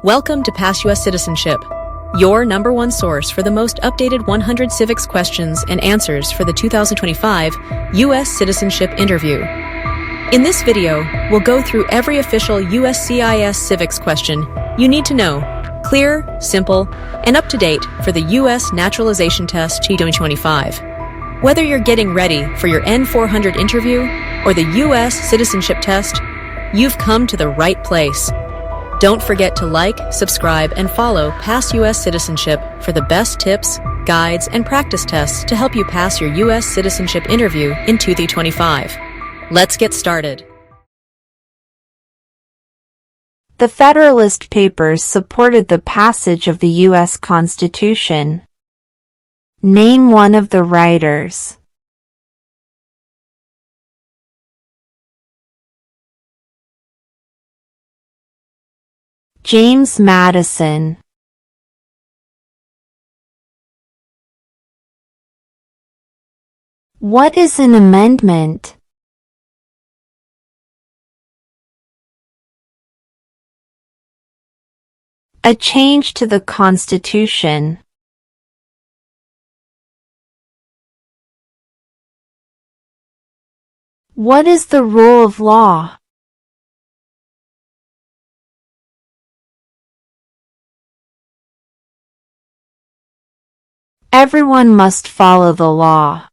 Welcome to Pass U.S. Citizenship, your #1 source for the most updated 100 civics questions and answers for the 2025 U.S. Citizenship Interview. In this video, we'll go through every official USCIS civics question you need to know, clear, simple, and up-to-date for the U.S. Naturalization Test 2025. Whether you're getting ready for your N400 interview or the U.S. Citizenship Test, you've come to the right place. Don't forget to like, subscribe, and follow Pass U.S. Citizenship for the best tips, guides, and practice tests to help you pass your U.S. citizenship interview in 2025. Let's get started. The Federalist Papers supported the passage of the U.S. Constitution. Name one of the writers. James Madison. What is an amendment? A change to the Constitution. What is the rule of law? Everyone must follow the law.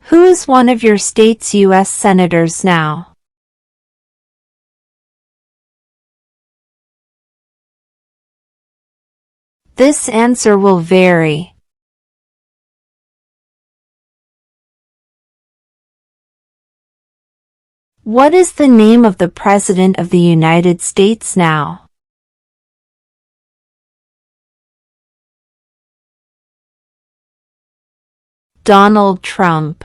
Who is one of your state's U.S. senators now? This answer will vary. What is the name of the President of the United States now? Donald Trump.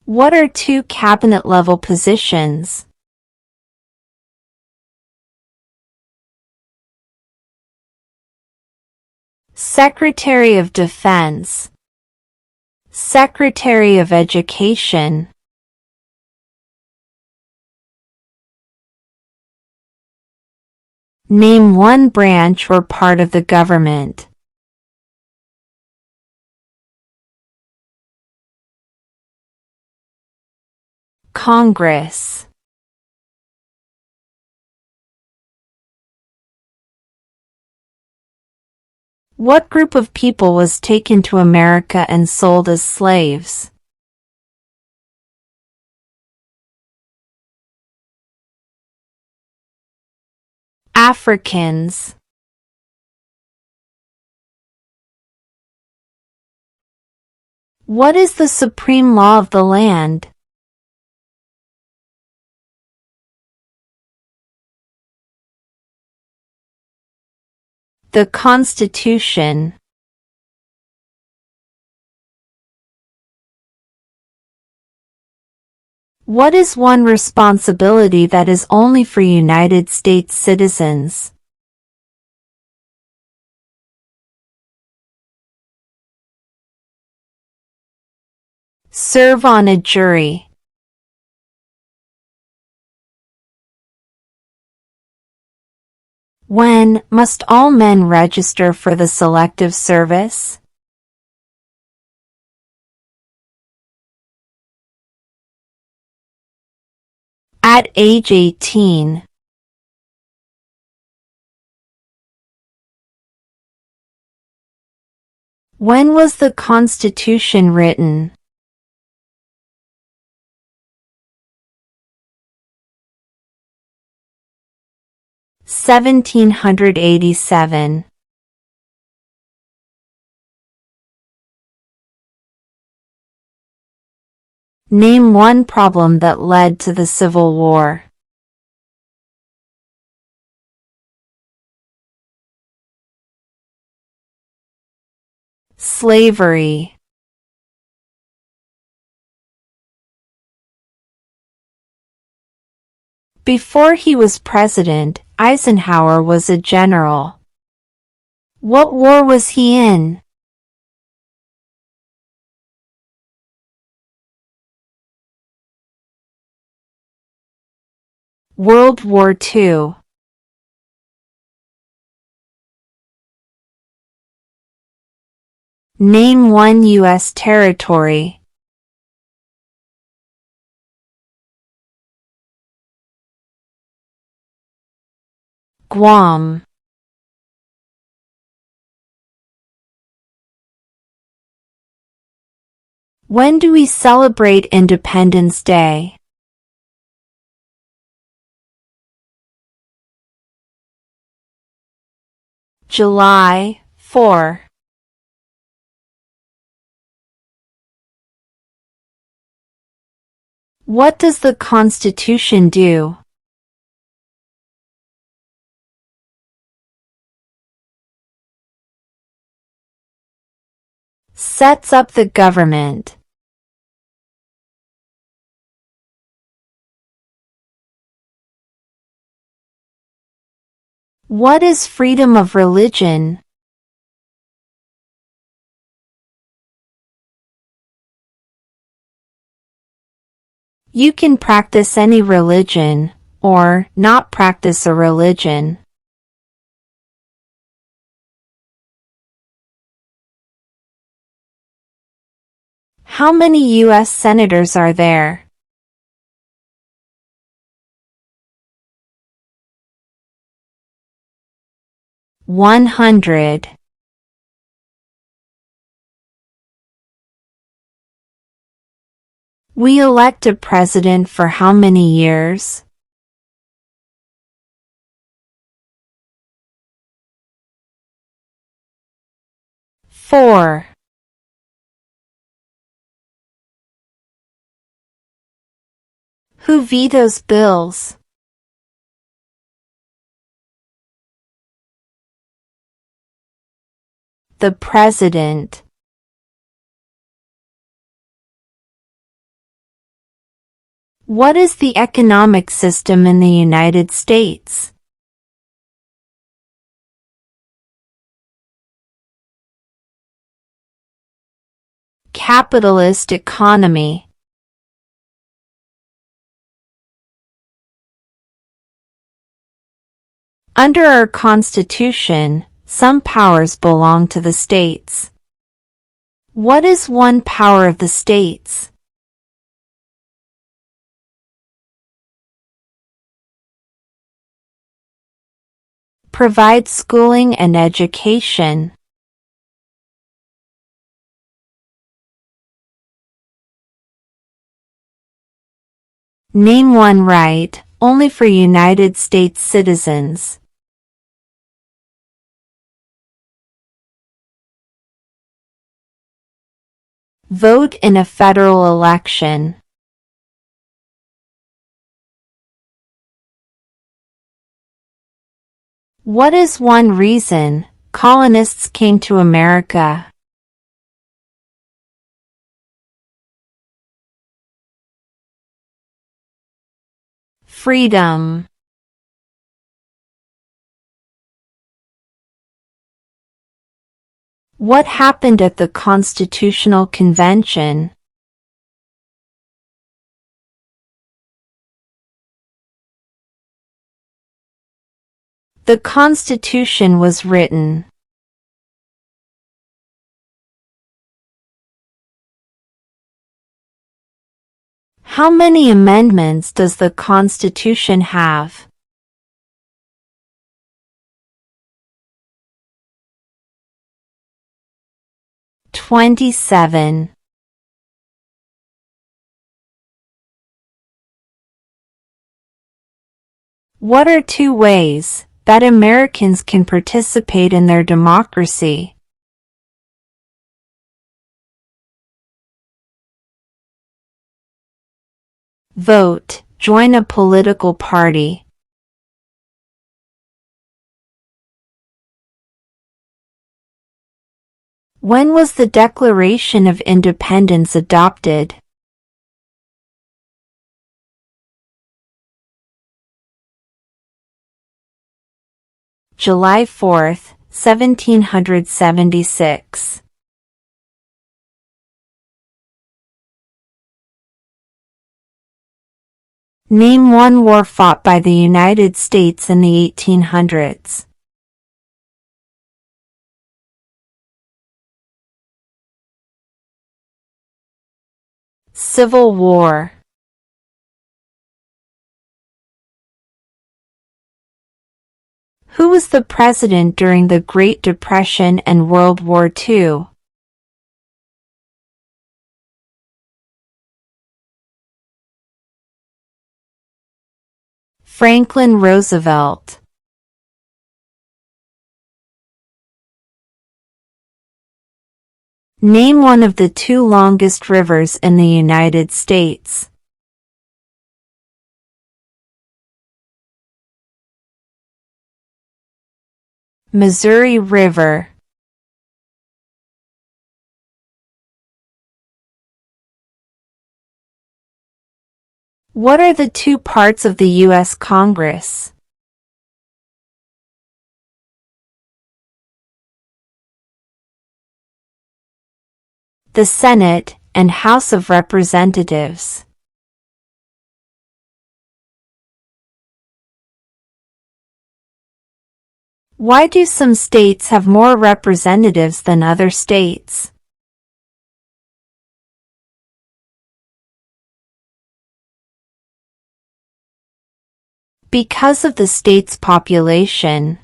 What are two cabinet-level positions? Secretary of Defense, Secretary of Education. Name one branch or part of the government. Congress. What group of people was taken to America and sold as slaves? Africans. What is the supreme law of the land? The Constitution. What is one responsibility that is only for United States citizens? Serve on a jury. When must all men register for the Selective Service? At age 18. When was the Constitution written? (1787). Name one problem that led to the Civil War. Slavery. Before he was president, Eisenhower was a general. What war was he in? World War II. Name one U.S. territory. Guam. When do we celebrate Independence Day? July 4. What does the Constitution do? Sets up the government. What is freedom of religion? You can practice any religion, or not practice a religion. How many U.S. senators are there? 100. We elect a president for how many years? 4. Who vetoes bills? The president. What is the economic system in the United States? Capitalist economy. Under our Constitution, some powers belong to the states. What is one power of the states? Provide schooling and education. Name one right, only for United States citizens. Vote in a federal election. What is one reason colonists came to America? Freedom. What happened at the Constitutional Convention? The Constitution was written. How many amendments does the Constitution have? "27". What are two ways that Americans can participate in their democracy? Vote, join a political party. When was the Declaration of Independence adopted? July 4, 1776. Name one war fought by the United States in the 1800s. Civil War. Who was the president during the Great Depression and World War II? Franklin Roosevelt. Name one of the two longest rivers in the United States. Missouri River. What are the two parts of the U.S. Congress? The Senate and House of Representatives. Why do some states have more representatives than other states? Because of the state's population.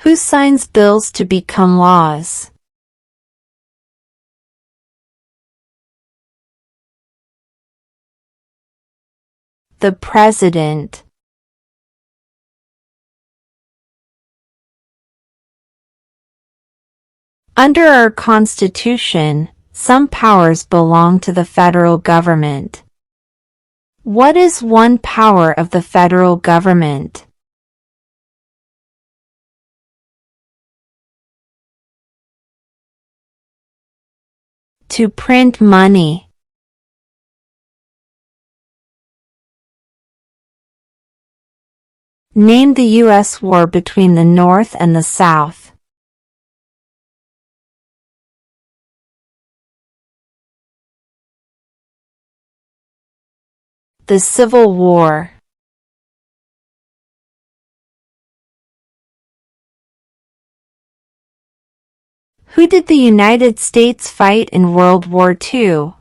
Who signs bills to become laws? The President. Under our Constitution, some powers belong to the federal government. What is one power of the federal government? To print money. Name the U.S. war between the North and the South. The Civil War. Who did the United States fight in World War II?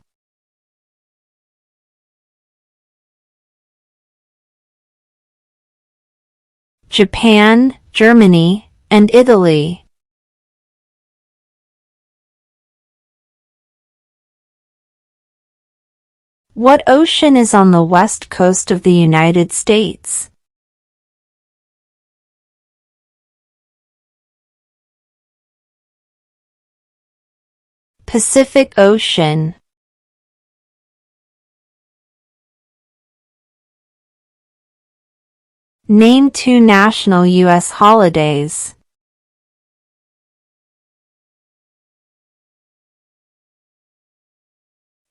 Japan, Germany, and Italy. What ocean is on the west coast of the United States? Pacific Ocean. Name two national U.S. holidays.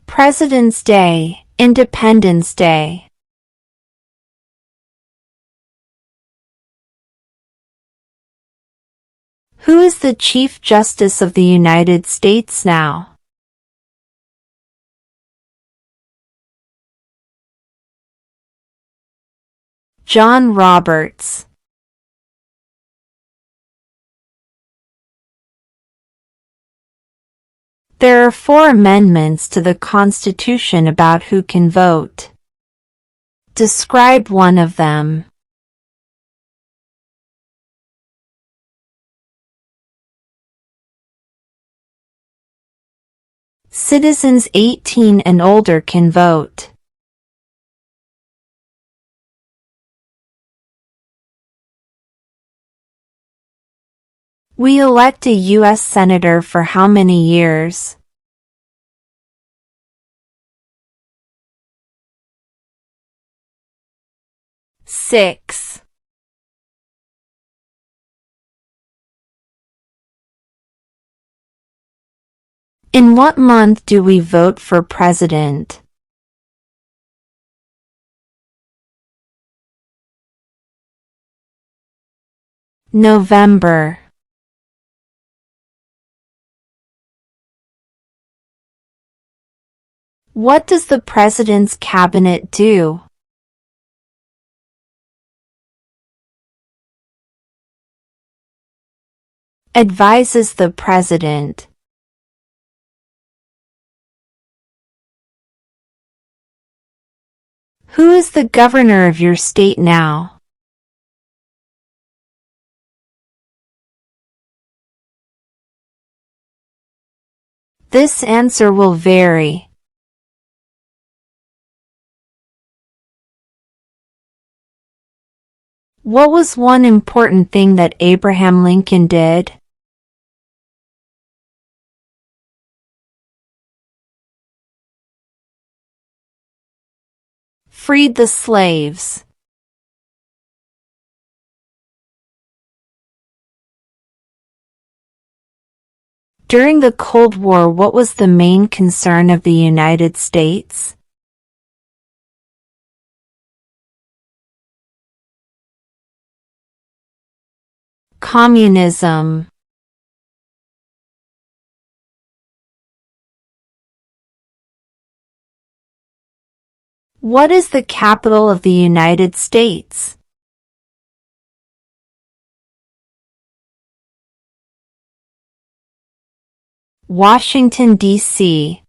President's Day, Independence Day. Who is the Chief Justice of the United States now? John Roberts. There are 4 amendments to the Constitution about who can vote. Describe one of them. Citizens 18 and older can vote. We elect a U.S. Senator for how many years? 6. In what month do we vote for president? November. What does the President's Cabinet do? Advises the President. Who is the governor of your state now? This answer will vary. What was one important thing that Abraham Lincoln did? Freed the slaves. During the Cold War, what was the main concern of the United States? Communism. What is the capital of the United States? Washington, D.C.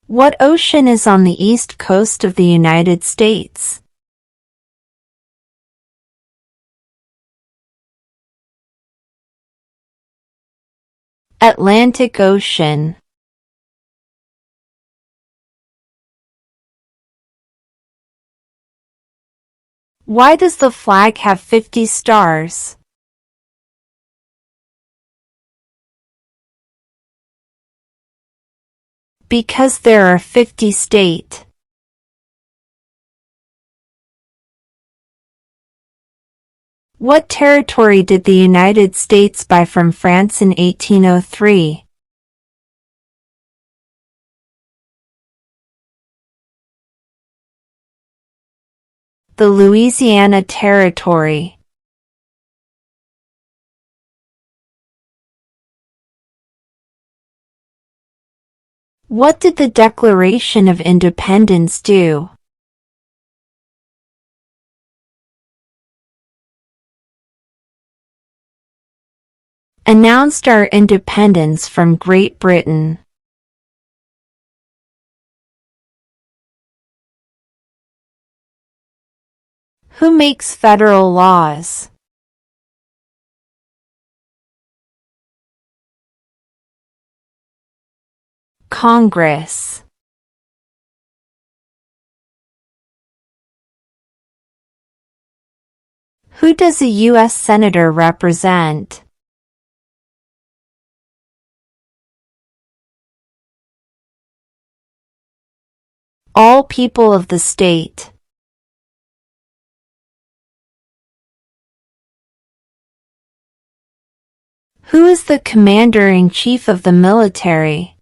What ocean is on the east coast of the United States? Atlantic Ocean. Why does the flag have 50 stars? Because there are 50 states. What territory did the United States buy from France in 1803? The Louisiana Territory. What did the Declaration of Independence do? Announced our independence from Great Britain. Who makes federal laws? Congress. Who does a U.S. Senator represent? All people of the state. Who is the Commander-in-Chief of the military?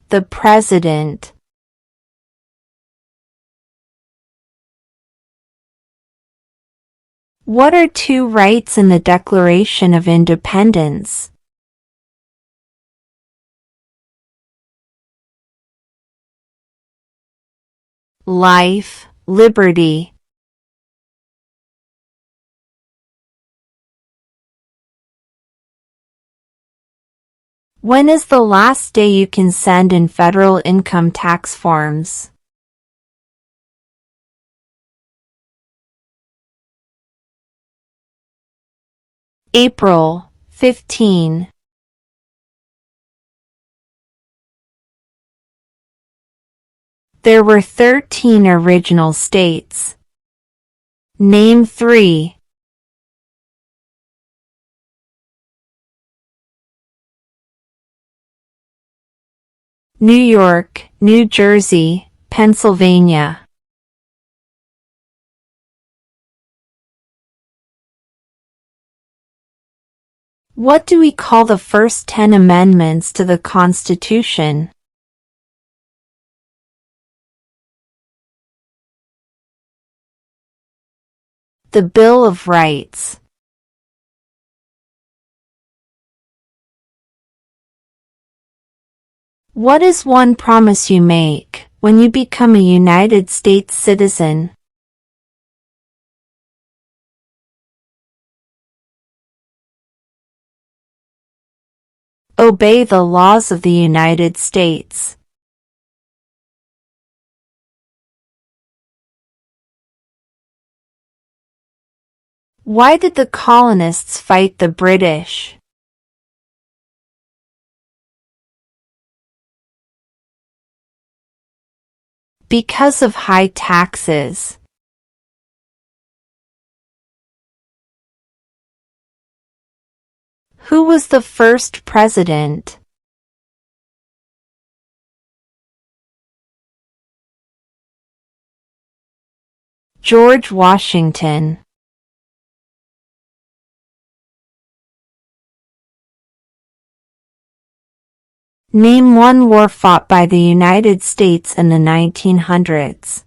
The President. What are two rights in the Declaration of Independence? Life, liberty. When is the last day you can send in federal income tax forms? April 15. There were 13 original states. Name 3. New York, New Jersey, Pennsylvania. What do we call the first 10 amendments to the Constitution? The Bill of Rights. What is one promise you make when you become a United States citizen? Obey the laws of the United States. Why did the colonists fight the British? Because of high taxes. Who was the first president? George Washington. Name one war fought by the United States in the 1900s.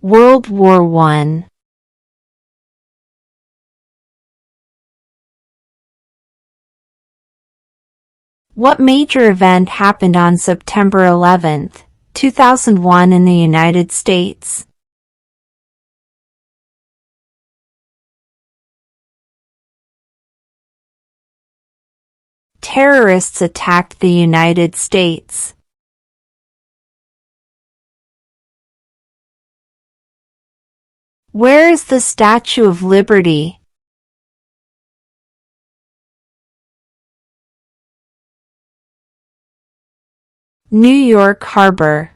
World War I. What major event happened on September 11, 2001 in the United States? Terrorists attacked the United States. Where is the Statue of Liberty? New York Harbor.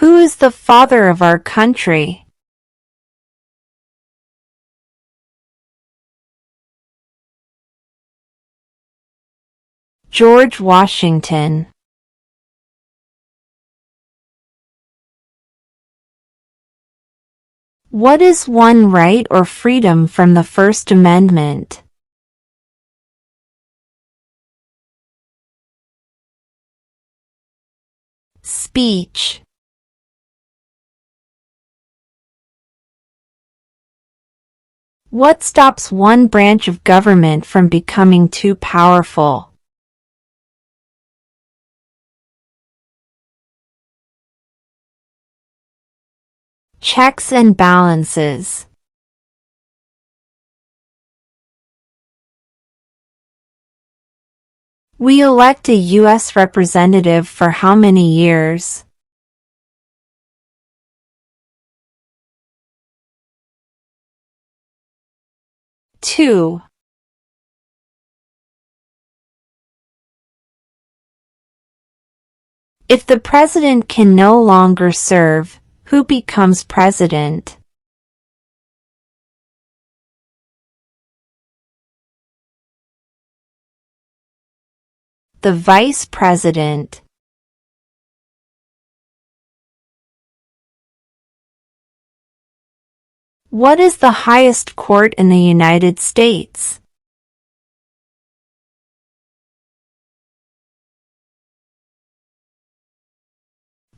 Who is the father of our country? George Washington. What is one right or freedom from the First Amendment? Speech. What stops one branch of government from becoming too powerful? Checks and balances. We elect a U.S. representative for how many years? 2. If the president can no longer serve, who becomes president? The vice president. What is the highest court in the United States?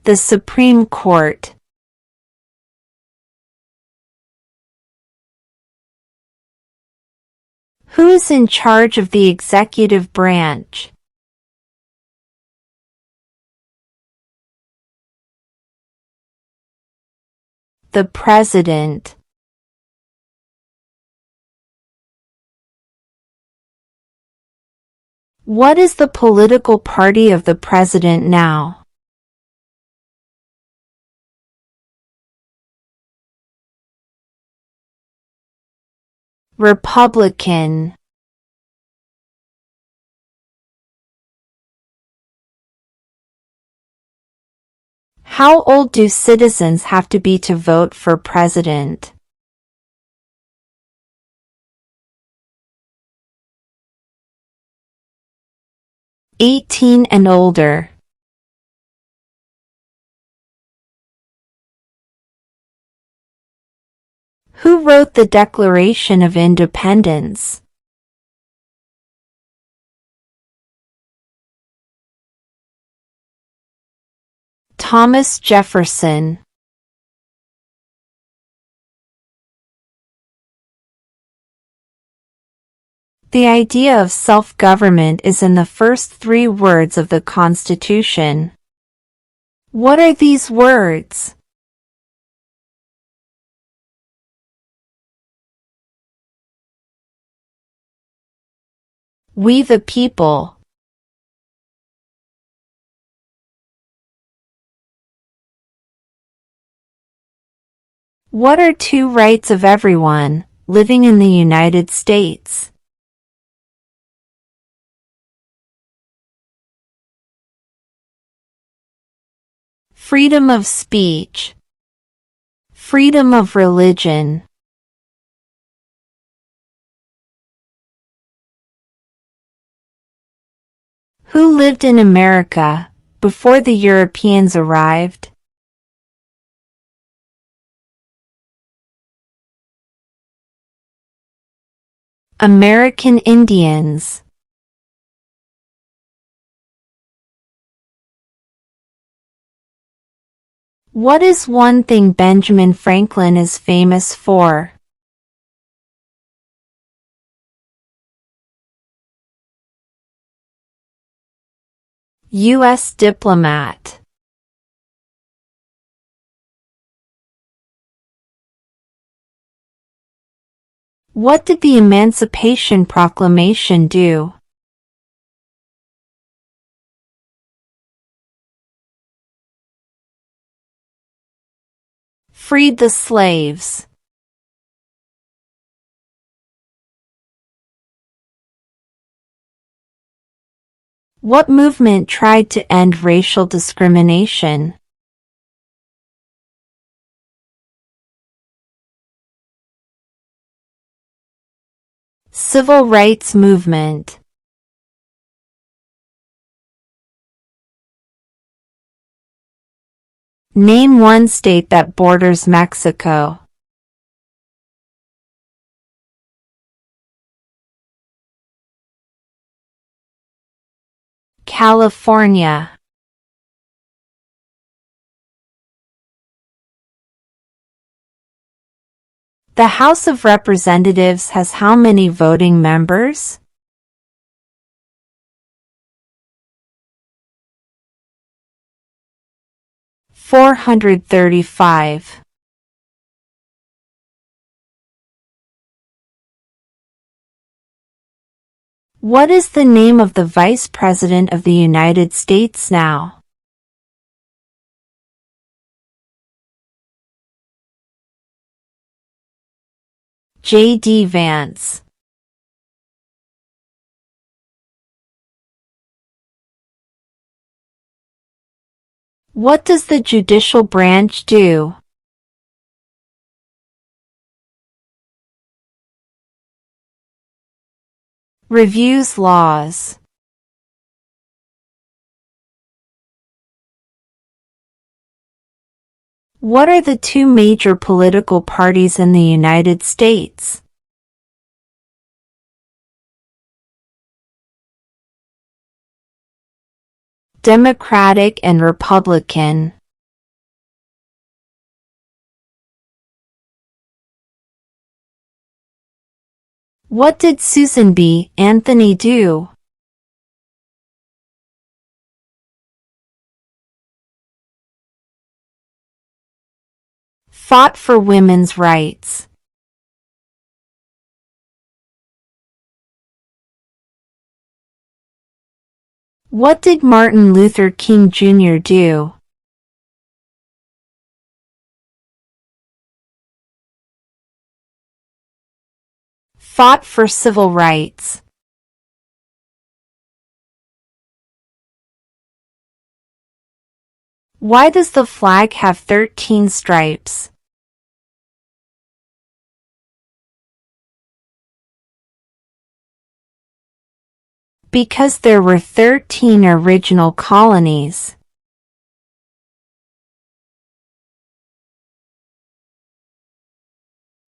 The Supreme Court. Who is in charge of the executive branch? The President. What is the political party of the President now? Republican. How old do citizens have to be to vote for president? 18 and older. Who wrote the Declaration of Independence? Thomas Jefferson. The idea of self-government is in the first 3 words of the Constitution. What are these words? We the people. What are 2 rights of everyone living in the United States? Freedom of speech. Freedom of religion. Who lived in America before the Europeans arrived? American Indians. What is one thing Benjamin Franklin is famous for? U.S. diplomat. What did the Emancipation Proclamation do? Freed the slaves. What movement tried to end racial discrimination? Civil rights movement. Name one state that borders Mexico. California. The House of Representatives has how many voting members? $435. What is the name of the Vice President of the United States now? J.D. Vance. What does the judicial branch do? Reviews laws. What are the 2 major political parties in the United States? Democratic and Republican. What did Susan B. Anthony do? Fought for women's rights. What did Martin Luther King Jr. do? Fought for civil rights. Why does the flag have 13 stripes? Because there were 13 original colonies.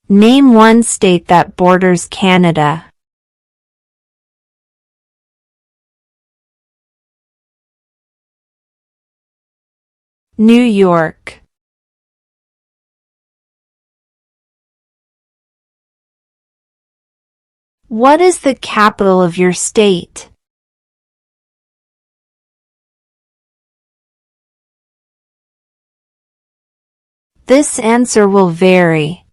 Name one state that borders Canada. New York. What is the capital of your state? This answer will vary.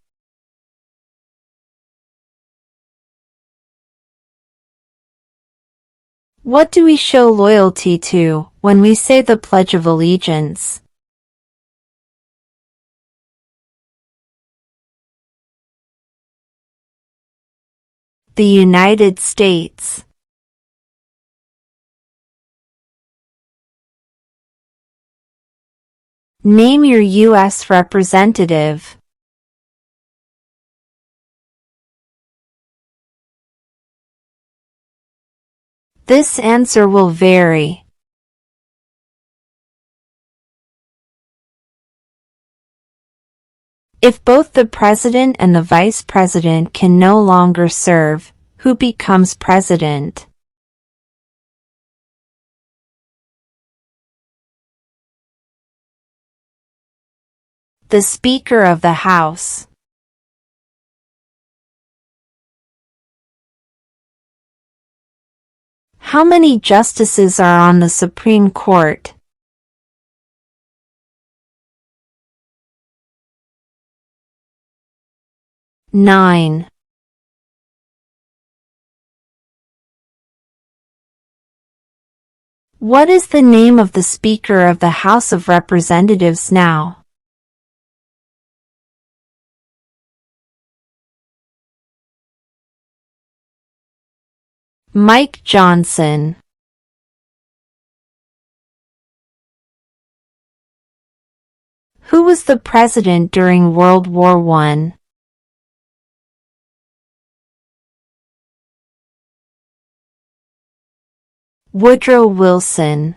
What do we show loyalty to when we say the Pledge of Allegiance? The United States. Name your U.S. representative. This answer will vary. If both the president and the vice president can no longer serve, who becomes president? The Speaker of the House. How many justices are on the Supreme Court? 9. What is the name of the Speaker of the House of Representatives now? Mike Johnson. Who was the president during World War I? Woodrow Wilson.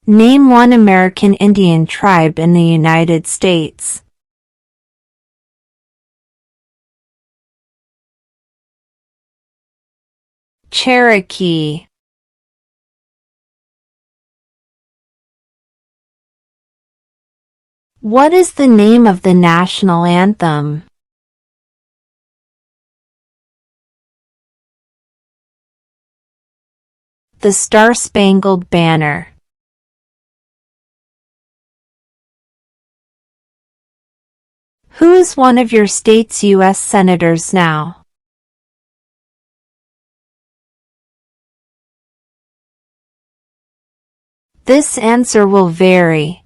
Name one American Indian tribe in the United States. Cherokee. What is the name of the national anthem? The Star-Spangled Banner. Who is one of your state's U.S. senators now? This answer will vary.